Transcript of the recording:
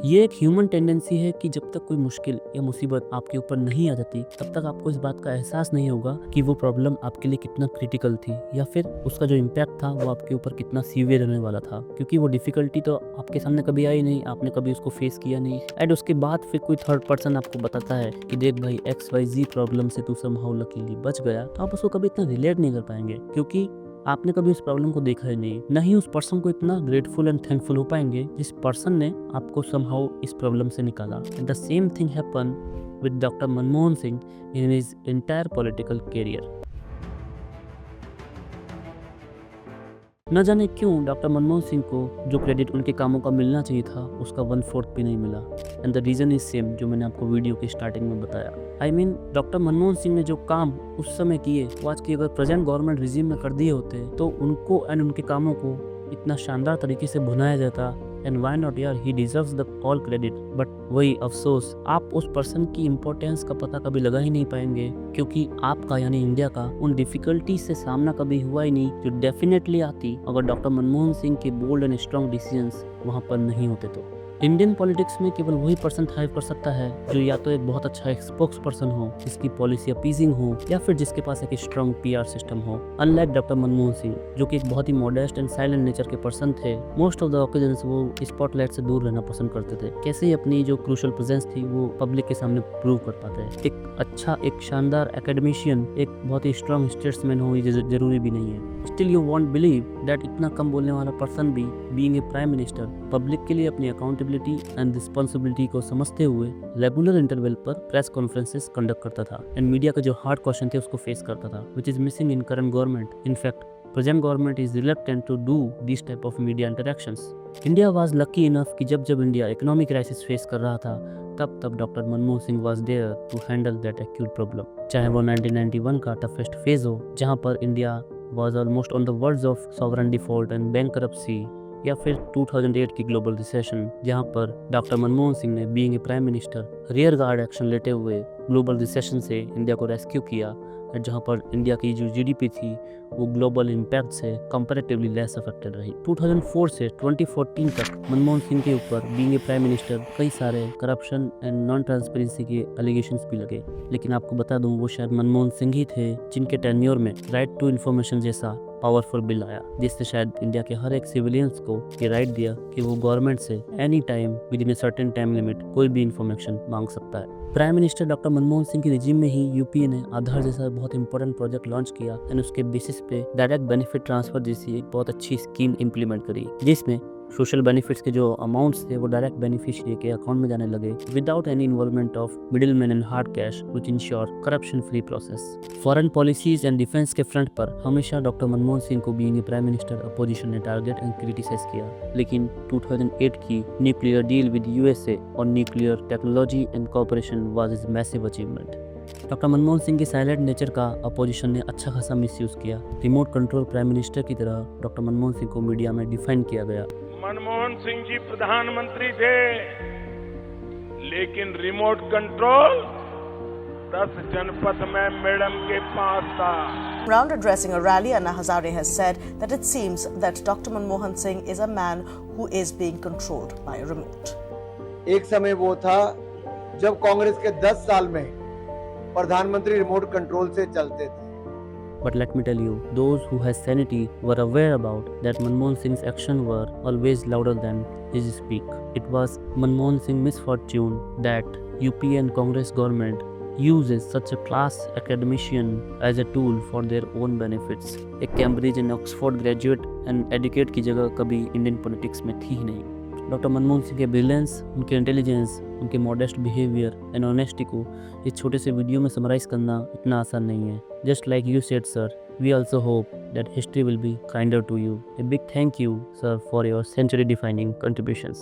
ये एक human tendency है कि जब तक कोई मुश्किल या मुसीबत आपके ऊपर नहीं आ जाती तब तक आपको इस बात का एहसास नहीं होगा कि वो प्रॉब्लम आपके लिए कितना क्रिटिकल थी या फिर उसका जो इम्पैक्ट था वो आपके ऊपर कितना सीवियर रहने वाला था, क्योंकि वो डिफिकल्टी तो आपके सामने कभी आई नहीं, आपने कभी उसको फेस किया नहीं। एंड उसके बाद फिर कोई थर्ड पर्सन आपको बताता है कि देख भाई XYZ प्रॉब्लम से तू समहाउ लकीली बच गया, तो आप उसको कभी इतना रिलेट नहीं कर पाएंगे क्योंकि आपने कभी उस प्रॉब्लम को देखा ही नहीं, ना ही उस पर्सन को इतना ग्रेटफुल एंड थैंकफुल हो पाएंगे जिस पर्सन ने आपको समहाउ इस प्रॉब्लम से निकाला। And the same thing happen with doctor Manmohan Singh in his entire political career. न जाने क्यों डॉक्टर मनमोहन सिंह को जो क्रेडिट उनके कामों का मिलना चाहिए था उसका 1/4 भी नहीं मिला। And the reason is same जो मैंने आपको वीडियो के स्टार्टिंग में बताया। डॉक्टर मनमोहन सिंह ने जो काम उस समय किए वो आज की अगर प्रेजेंट गवर्नमेंट रिजीम में कर दिए होते तो उनको एंड उनके कामों को इतना शानदार तरीके से भुनाया जाता। एंड व्हाई नॉट यार, ही deserves the all credit. But वही अफसोस, आप उस पर्सन की इम्पोर्टेंस का पता कभी लगा ही नहीं पाएंगे क्योंकि आपका यानी इंडिया का उन डिफिकल्टी से सामना कभी हुआ ही नहीं जो डेफिनेटली आती अगर डॉक्टर मनमोहन सिंह के बोल्ड एंड स्ट्रॉन्ग डिसीजंस वहाँ पर नहीं होते तो। इंडियन पॉलिटिक्स में केवल वही पर्सन थ्राइव कर सकता है जो या तो एक बहुत अच्छा स्पोक्स पर्सन हो, जिसकी पॉलिसी अपीजिंग हो, या फिर जिसके पास एक स्ट्रॉन्ग PR सिस्टम हो। अनलाइक डॉक्टर मनमोहन सिंह जो कि एक बहुत ही मॉडेस्ट एंड साइलेंट नेचर के पर्सन थे, मोस्ट ऑफ द ओकेजन्स वो स्पॉटलाइट से दूर रहना पसंद करते थे। कैसे ही अपनी जो क्रूशल प्रेजेंस थी वो पब्लिक के सामने प्रूव कर पाते हैं। एक शानदार एकेडमिशियन, एक बहुत ही स्ट्रॉन्ग स्टेट्समैन हो ये जरूरी भी नहीं है। Still you won't believe that इतना कम बोलने वाला पर्सन भी being a prime minister public के लिए अपनी अकाउंटेबिलिटी एंड रिस्पॉन्सिबिलिटी को समझते हुए रेगुलर इंटरवल पर प्रेस कॉन्फ्रेंसेस कंडक्ट करता था एंड मीडिया के जो हार्ड क्वेश्चन थे उसको फेस करता था, which is missing in current government. In fact present government is reluctant to do these type of media interactions. India was lucky enough कि जब इंडिया इकोनॉमिक क्राइसिस फेस कर रहा था तब doctor Manmohan Singh was there to handle that acute problem। चाहे वो 1991 का toughest phase हो जहां पर India was almost on the verge of sovereign default and bankruptcy, या फिर 2008 की ग्लोबल रिसेशन जहां पर डॉक्टर मनमोहन सिंह ने being a prime minister rear guard action लेते हुए ग्लोबल रिसेशन से इंडिया को रेस्क्यू किया, जहां पर इंडिया की जो GDP थी वो ग्लोबल इम्पैक्ट से कंपैरेटिवली लेस अफेक्टेड रही। 2004 से 2014 तक मनमोहन सिंह के ऊपर बीइंग ए प्राइम मिनिस्टर कई सारे करप्शन एंड नॉन ट्रांसपेरेंसी के एलिगेशंस भी लगे, लेकिन आपको बता दूं वो शायद मनमोहन सिंह ही थे जिनके टेन्योर में राइट टू इन्फॉर्मेशन जैसा पावरफुल बिल आया, जिससे शायद इंडिया के हर एक सिविलियंस को ये राइट दिया कि वो गवर्नमेंट से any time with in a certain time limit कोई भी इन्फॉर्मेशन मांग सकता है। Prime minister doctor Manmohan Singh के रिजीम में ही यूपीए ने आधार जैसा बहुत इंपॉर्टेंट प्रोजेक्ट लॉन्च किया एंड उसके बेसिस पे डायरेक्ट बेनिफिट ट्रांसफर जैसी एक बहुत अच्छी स्कीम इंप्लीमेंट करी, जिसमें सोशल बेनिफिट्स के जो अमाउंट्स थे वो डायरेक्ट बेनिफिशियरी के अकाउंट में जाने लगे without any involvement of middle man and hard cash, which ensure corruption free process. Foreign policies and defence के फ्रंट पर हमेशा डॉक्टर मनमोहन सिंह को being a prime minister opposition ने टारगेट एंड क्रिटिसाइज किया, लेकिन 2008 की न्यूक्लियर डील विद USA और nuclear technology and cooperation was his massive achievement. Doctor Manmohan Singh के साइलेंट नेचर का अपोजिशन ने अच्छा खासा मिसयूज किया। रिमोट कंट्रोल प्राइम मिनिस्टर की तरह डॉक्टर मनमोहन सिंह को मीडिया में डिफाइन किया गया। मनमोहन सिंह जी प्रधानमंत्री थे, लेकिन रिमोट कंट्रोल 10 जनपद में मैडम के पास था। Round addressing a rally, Anna Hazare has said that it seems that Dr. Manmohan Singh is a man who is being controlled by a remote. एक समय वो था जब कांग्रेस के 10 साल में प्रधानमंत्री रिमोट कंट्रोल से चलते थे। But let me tell you, those who has sanity were aware about that Manmohan Singh's action were always louder than his speak. It was Manmohan Singh's misfortune that UPA and Congress government uses such a class academician as a tool for their own benefits. एक Cambridge and Oxford graduate and educate की जगह कभी Indian politics में थी ही नहीं। Doctor Manmohan Singh के brilliance, उनके intelligence, उनके मॉडेस्ट बिहेवियर एंड ऑनेस्टी को इस छोटे से वीडियो में समराइज करना इतना आसान नहीं है। Just like you said sir, we also hope that history will be kinder to you. A big thank you, sir, for your century-defining contributions.